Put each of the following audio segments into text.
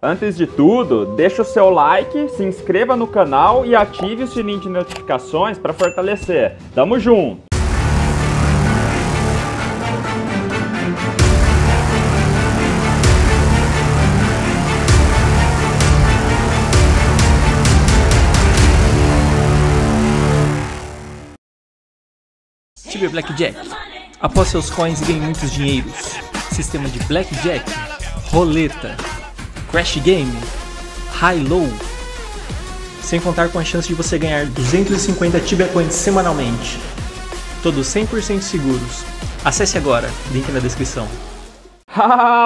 Antes de tudo, deixa o seu like, se inscreva no canal e ative o sininho de notificações para fortalecer. Tamo junto! Tibia Blackjack. Aposte seus coins e ganhe muitos dinheiros. Sistema de Blackjack, roleta, Crash Game, High Low. Sem contar com a chance de você ganhar 250 Tibia Coins semanalmente. Todos 100% seguros. Acesse agora, link na descrição.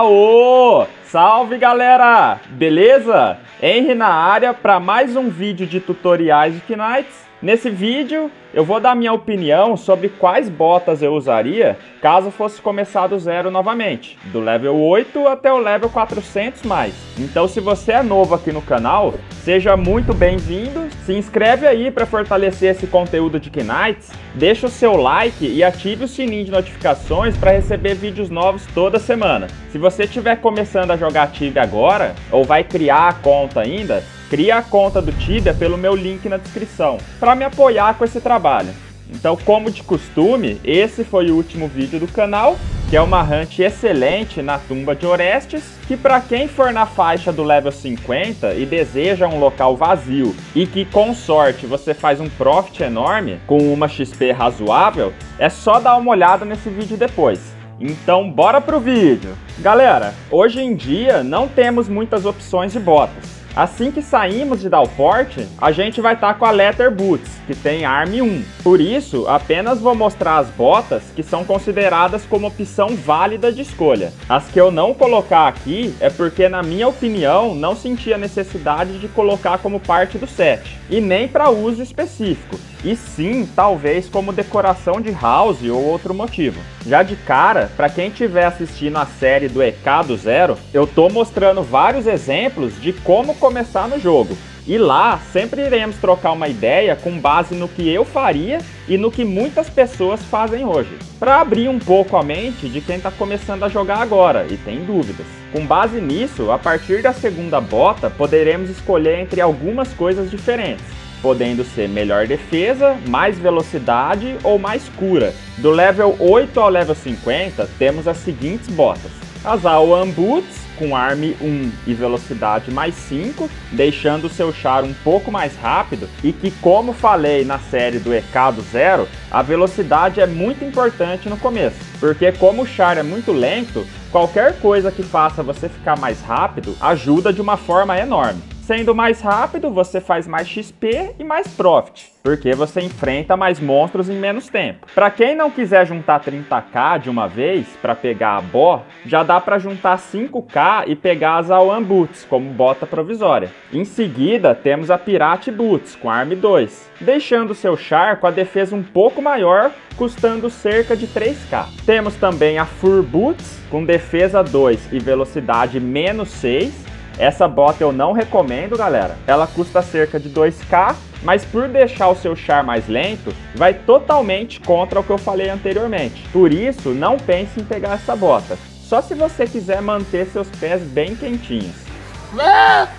Ô! Salve galera! Beleza? Henry na área para mais um vídeo de tutoriais de Knights. Nesse vídeo eu vou dar minha opinião sobre quais botas eu usaria caso fosse começar do zero novamente, do level 8 até o level 400 mais. Então se você é novo aqui no canal, seja muito bem-vindo, se inscreve aí para fortalecer esse conteúdo de Knights, deixa o seu like e ative o sininho de notificações para receber vídeos novos toda semana. Se você estiver começando a jogar Tibia agora, ou vai criar a conta ainda, cria a conta do Tibia pelo meu link na descrição, para me apoiar com esse trabalho. Então, como de costume, esse foi o último vídeo do canal, que é uma hunt excelente na tumba de Orestes, que para quem for na faixa do level 50 e deseja um local vazio e que com sorte você faz um profit enorme com uma XP razoável, é só dar uma olhada nesse vídeo depois. Então bora pro vídeo! Galera, hoje em dia não temos muitas opções de botas. Assim que saímos de Dalport, a gente vai estar com a Leather Boots, que tem Arm 1. Por isso, apenas vou mostrar as botas que são consideradas como opção válida de escolha. As que eu não colocar aqui é porque, na minha opinião, não senti a necessidade de colocar como parte do set. E nem para uso específico. E sim, talvez como decoração de house ou outro motivo. Já de cara, para quem estiver assistindo a série do EK do Zero, eu tô mostrando vários exemplos de como começar no jogo. E lá, sempre iremos trocar uma ideia com base no que eu faria e no que muitas pessoas fazem hoje. Para abrir um pouco a mente de quem está começando a jogar agora e tem dúvidas. Com base nisso, a partir da segunda bota, poderemos escolher entre algumas coisas diferentes, podendo ser melhor defesa, mais velocidade ou mais cura. Do level 8 ao level 50, temos as seguintes botas. As All-One Boots, com Arm 1 e velocidade mais 5, deixando o seu char um pouco mais rápido e que, como falei na série do EK do Zero, a velocidade é muito importante no começo, porque como o char é muito lento, qualquer coisa que faça você ficar mais rápido ajuda de uma forma enorme. Sendo mais rápido, você faz mais XP e mais Profit, porque você enfrenta mais monstros em menos tempo. Para quem não quiser juntar 30k de uma vez para pegar a Bo, já dá para juntar 5k e pegar as All-One Boots como bota provisória. Em seguida, temos a Pirate Boots com Arm 2, deixando seu char com a defesa um pouco maior, custando cerca de 3k. Temos também a Fur Boots com defesa 2 e velocidade menos 6. Essa bota eu não recomendo, galera. Ela custa cerca de 2k, mas por deixar o seu char mais lento, vai totalmente contra o que eu falei anteriormente. Por isso, não pense em pegar essa bota. Só se você quiser manter seus pés bem quentinhos.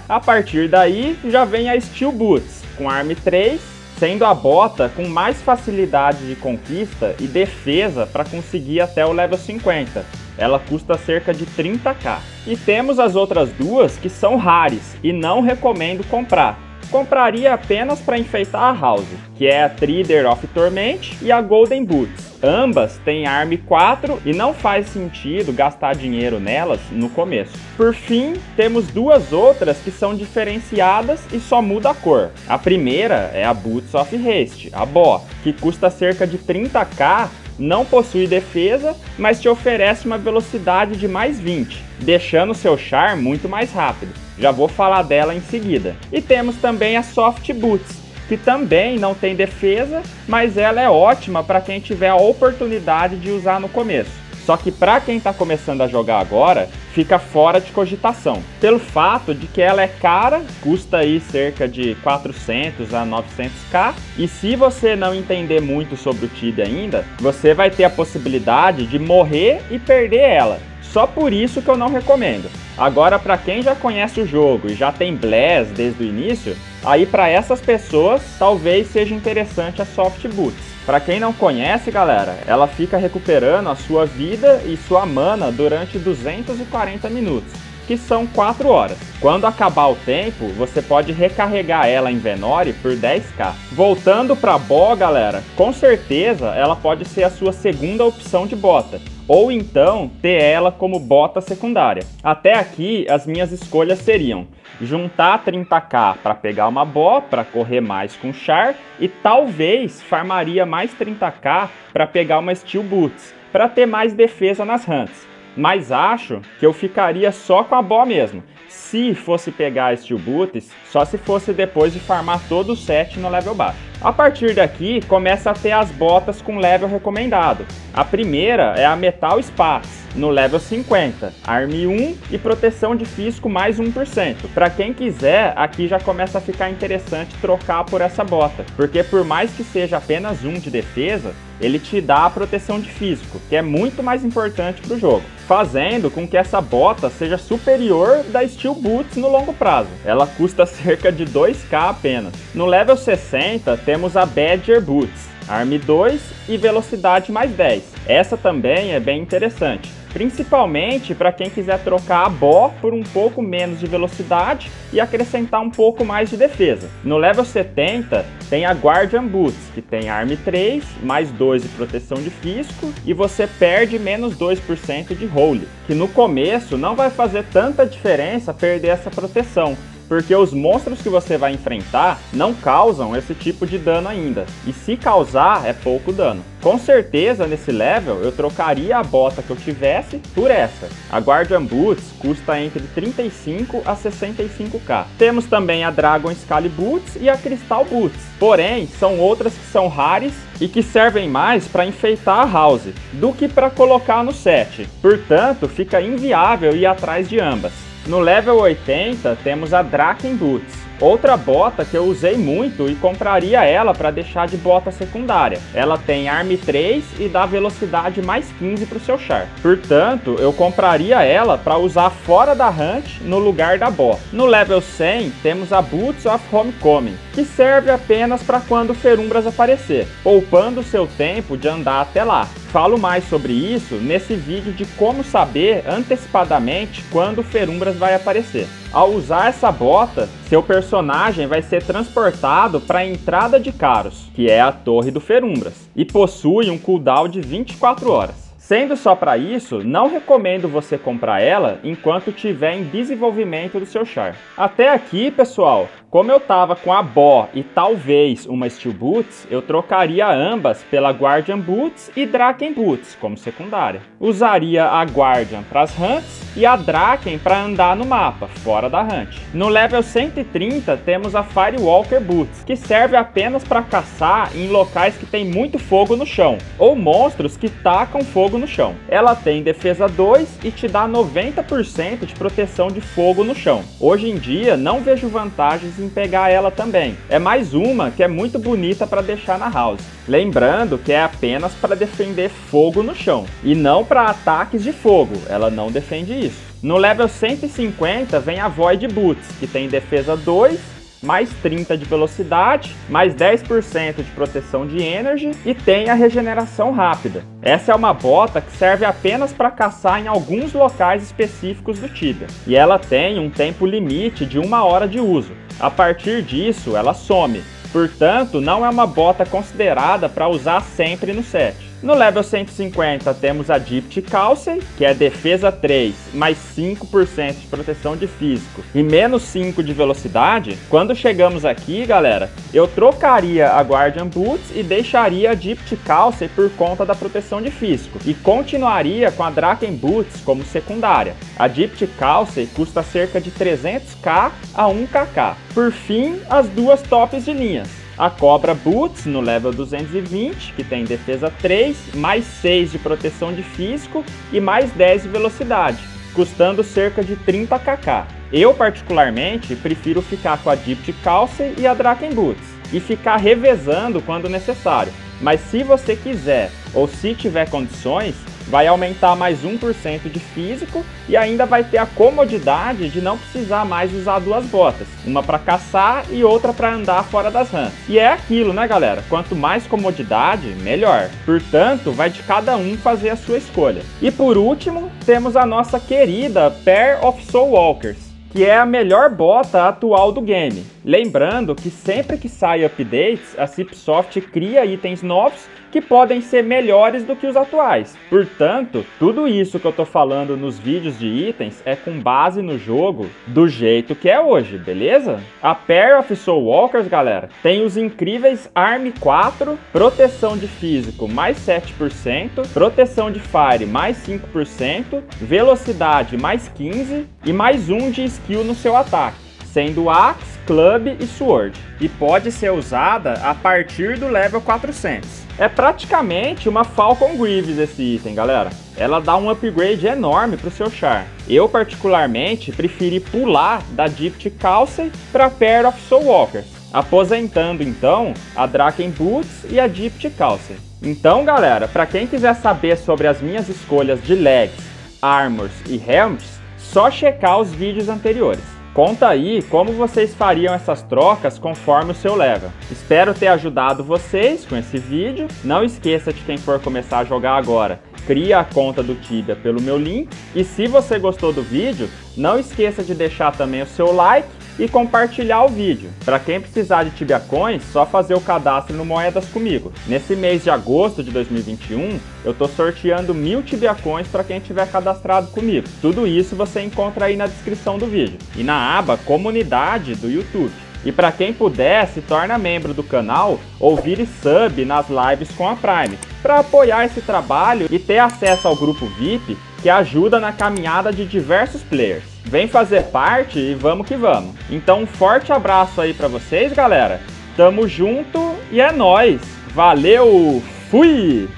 A partir daí, já vem a Steel Boots, com Arm 3, sendo a bota com mais facilidade de conquista e defesa para conseguir até o level 50. Ela custa cerca de 30k. E temos as outras duas que são rares e não recomendo comprar. Compraria apenas para enfeitar a house, que é a Trader of Torment e a Golden Boots. Ambas têm Arm 4 e não faz sentido gastar dinheiro nelas no começo. Por fim, temos duas outras que são diferenciadas e só muda a cor. A primeira é a Boots of Haste, a Bo, que custa cerca de 30k, não possui defesa, mas te oferece uma velocidade de mais 20, deixando seu char muito mais rápido. Já vou falar dela em seguida. E temos também a Soft Boots, que também não tem defesa, mas ela é ótima para quem tiver a oportunidade de usar no começo. Só que para quem está começando a jogar agora, fica fora de cogitação. Pelo fato de que ela é cara, custa aí cerca de 400 a 900k. E se você não entender muito sobre o Tibia ainda, você vai ter a possibilidade de morrer e perder ela. Só por isso que eu não recomendo. Agora, para quem já conhece o jogo e já tem Blast desde o início, aí para essas pessoas talvez seja interessante a Soft Boots. Para quem não conhece, galera, ela fica recuperando a sua vida e sua mana durante 240 minutos, que são 4 horas. Quando acabar o tempo, você pode recarregar ela em Venori por 10k. Voltando para Bo, galera, com certeza ela pode ser a sua segunda opção de bota, ou então ter ela como bota secundária. Até aqui as minhas escolhas seriam juntar 30k para pegar uma Bo, para correr mais com Char, e talvez farmaria mais 30k para pegar uma Steel Boots, para ter mais defesa nas hunts. Mas acho que eu ficaria só com a Bo mesmo. Se fosse pegar a Steel Boots, só se fosse depois de farmar todo o set no level baixo. A partir daqui, começa a ter as botas com level recomendado. A primeira é a Metal Spats, no level 50, Arm 1 e proteção de físico mais 1%. Para quem quiser, aqui já começa a ficar interessante trocar por essa bota, porque por mais que seja apenas 1 de defesa, ele te dá a proteção de físico, que é muito mais importante para o jogo, fazendo com que essa bota seja superior da Steel Boots no longo prazo. Ela custa cerca de 2k apenas. No level 60 temos a Badger Boots, Arm 2 e velocidade mais 10. Essa também é bem interessante, principalmente para quem quiser trocar a Bo por um pouco menos de velocidade e acrescentar um pouco mais de defesa. No level 70 tem a Guardian Boots, que tem Arm 3, mais 2 de proteção de físico, e você perde menos 2% de Holy, que no começo não vai fazer tanta diferença perder essa proteção, porque os monstros que você vai enfrentar não causam esse tipo de dano ainda, e se causar é pouco dano. Com certeza nesse level eu trocaria a bota que eu tivesse por essa. A Guardian Boots custa entre 35 a 65k. Temos também a Dragon Scale Boots e a Crystal Boots, porém são outras que são rares e que servem mais para enfeitar a house do que para colocar no set, portanto fica inviável ir atrás de ambas. No level 80 temos a Draken Boots, outra bota que eu usei muito e compraria ela para deixar de bota secundária. Ela tem Arm 3 e dá velocidade mais 15 para o seu Char, portanto eu compraria ela para usar fora da hunt no lugar da Bo. No level 100 temos a Boots of Homecoming, que serve apenas para quando o Ferumbras aparecer, poupando seu tempo de andar até lá. Falo mais sobre isso nesse vídeo de como saber antecipadamente quando o Ferumbras vai aparecer. Ao usar essa bota, seu personagem vai ser transportado para a entrada de Karos, que é a torre do Ferumbras, e possui um cooldown de 24 horas. Sendo só para isso, não recomendo você comprar ela enquanto estiver em desenvolvimento do seu Char. Até aqui, pessoal, como eu tava com a Bo e talvez uma Steel Boots, eu trocaria ambas pela Guardian Boots e Draken Boots como secundária. Usaria a Guardian para as hunts e a Draken para andar no mapa, fora da hunt. No level 130 temos a Firewalker Boots, que serve apenas para caçar em locais que tem muito fogo no chão, ou monstros que tacam fogo no chão. Ela tem defesa 2 e te dá 90% de proteção de fogo no chão. Hoje em dia não vejo vantagens em pegar ela também. É mais uma que é muito bonita para deixar na house. Lembrando que é apenas para defender fogo no chão e não para ataques de fogo, ela não defende isso. No level 150 vem a Void Boots, que tem defesa 2, mais 30 de velocidade, mais 10% de proteção de energy e tem a regeneração rápida. Essa é uma bota que serve apenas para caçar em alguns locais específicos do Tibia, e ela tem um tempo limite de 1 hora de uso. A partir disso, ela some. Portanto, não é uma bota considerada para usar sempre no set. No level 150 temos a Gypt Calcei, que é defesa 3, mais 5% de proteção de físico e menos 5 de velocidade. Quando chegamos aqui, galera, eu trocaria a Guardian Boots e deixaria a Gypt Calcei por conta da proteção de físico e continuaria com a Draken Boots como secundária. A Gypt Calcei custa cerca de 300k a 1kk. Por fim, as duas tops de linhas. A Cobra Boots no level 220, que tem defesa 3, mais 6 de proteção de físico e mais 10 de velocidade, custando cerca de 30kk. Eu particularmente prefiro ficar com a Gypt Calcei e a Draken Boots e ficar revezando quando necessário. Mas se você quiser ou se tiver condições, vai aumentar mais 1% de físico e ainda vai ter a comodidade de não precisar mais usar duas botas, uma para caçar e outra para andar fora das runs. E é aquilo, né, galera? Quanto mais comodidade, melhor. Portanto, vai de cada um fazer a sua escolha. E por último, temos a nossa querida Pair of Soul Walkers, que é a melhor bota atual do game. Lembrando que sempre que sai updates, a Cipsoft cria itens novos que podem ser melhores do que os atuais. Portanto, tudo isso que eu tô falando nos vídeos de itens é com base no jogo do jeito que é hoje, beleza? A Pair of Soul Walkers, galera, tem os incríveis Arm 4, proteção de físico mais 7%, proteção de Fire mais 5%, velocidade mais 15% e mais 1 de skill no seu ataque, sendo Axe, Club e Sword, e pode ser usada a partir do level 400. É praticamente uma Falcon Greaves esse item, galera. Ela dá um upgrade enorme pro seu char. Eu, particularmente, preferi pular da Gypt Calcei para Pair of Soul Walkers, aposentando então a Draken Boots e a Gypt Calcei. Então, galera, para quem quiser saber sobre as minhas escolhas de legs, armors e helmets, só checar os vídeos anteriores. Conta aí como vocês fariam essas trocas conforme o seu level. Espero ter ajudado vocês com esse vídeo. Não esqueça de quem for começar a jogar agora, cria a conta do Tibia pelo meu link. E se você gostou do vídeo, não esqueça de deixar também o seu like e compartilhar o vídeo. Para quem precisar de Tibia Coins, só fazer o cadastro no Moedas comigo. Nesse mês de agosto de 2021, eu tô sorteando 1000 Tibia Coins para quem tiver cadastrado comigo. Tudo isso você encontra aí na descrição do vídeo e na aba Comunidade do YouTube. E para quem puder, se torna membro do canal ou vire sub nas lives com a Prime, para apoiar esse trabalho e ter acesso ao grupo VIP, que ajuda na caminhada de diversos players. Vem fazer parte e vamos que vamos. Então um forte abraço aí para vocês, galera. Tamo junto e é nóis. Valeu, fui!